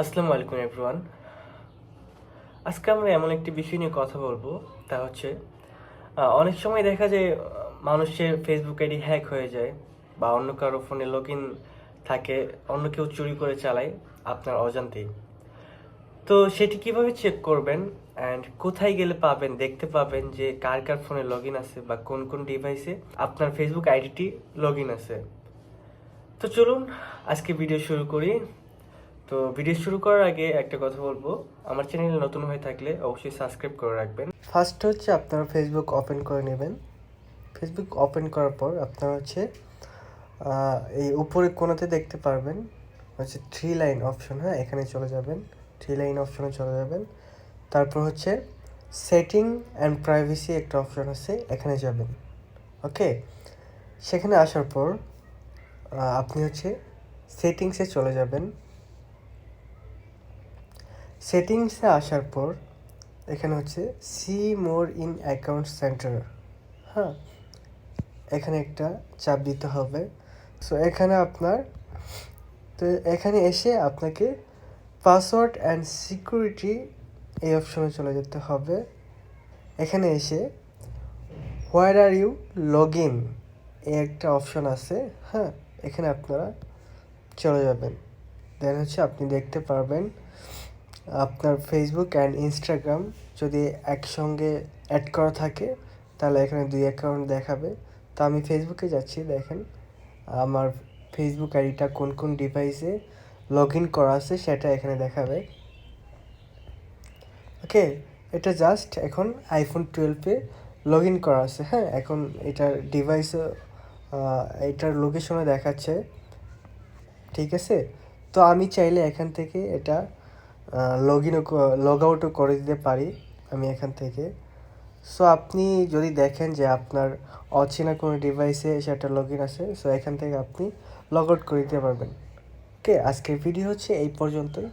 আসসালামু আলাইকুম এভরিওয়ান। আজকে আমরা এমন একটি বিষয় নিয়ে কথা বলবো, তা হচ্ছে অনেক সময় দেখা যায় মানুষের ফেসবুক আইডি হ্যাক হয়ে যায় বা অন্য কারো ফোনে লগ ইন থাকে, অন্য কেউ চুরি করে চালায় আপনার অজান্তেই। তো সেটি কিভাবে চেক করবেন অ্যান্ড কোথায় গেলে পাবেন, দেখতে পাবেন যে কার কার ফোনে লগ ইন আছে বা কোন কোন ডিভাইসে আপনার ফেসবুক আইডিটি লগ ইন আছে। তো চলুন আজকে ভিডিও শুরু করি। তো ভিডিও শুরু করার আগে একটা কথা বলবো, আমার চ্যানেলে নতুন হয়ে থাকলে অবশ্যই সাবস্ক্রাইব করে রাখবেন। ফার্স্ট হচ্ছে আপনারা ফেসবুক ওপেন করে নেবেন। ফেসবুক ওপেন করার পর আপনারা হচ্ছে এই উপরে কোণাতে দেখতে পারবেন হচ্ছে থ্রি লাইন অপশন। হ্যাঁ, এখানে চলে যাবেন, থ্রি লাইন অপশনে চলে যাবেন। তারপর হচ্ছে সেটিং অ্যান্ড প্রাইভেসি একটা অপশন আছে, এখানে যাবেন। ওকে, সেখানে আসার পর আপনি হচ্ছে সেটিংসে চলে যাবেন। সেটিংসে আসার পর এখানে হচ্ছে see more in account centre. হ্যাঁ, এখানে একটা চাপ দিতে হবে। সো এখানে এখানে এসে আপনাকে পাসওয়ার্ড অ্যান্ড সিকিউরিটি এই অপশনে চলে যেতে হবে। এখানে এসে হোয়ার আর ইউ লগ ইন এই একটা অপশন আছে। হ্যাঁ, এখানে আপনারা চলে যাবেন। দেন হচ্ছে আপনি দেখতে পারবেন আপনার ফেসবুক অ্যান্ড ইনস্টাগ্রাম যদি একসঙ্গে অ্যাড করা থাকে তাহলে এখানে দুই অ্যাকাউন্ট দেখাবে। তো আমি ফেসবুকে যাচ্ছি, দেখেন আমার ফেসবুক আইডিটা কোন কোন ডিভাইসে লগ ইন করা আছে সেটা এখানে দেখাবে। ওকে, এটা জাস্ট এখন আইফোন 12-এ লগ ইন করা আছে। হ্যাঁ, এখন এটার ডিভাইসে এটার লোকেশনে দেখাচ্ছে, ঠিক আছে। তো আমি চাইলে এখান থেকে এটা লগ আউটও করে দিতে পারি আমি এখান থেকে। সো আপনি যদি দেখেন যে আপনার অচেনা কোনো ডিভাইসে সেটা লগ ইন আছে, সো এখান থেকে আপনি লগ আউট করে দিতে পারবেন। ওকে, আজকের ভিডিও হচ্ছে এই পর্যন্তই।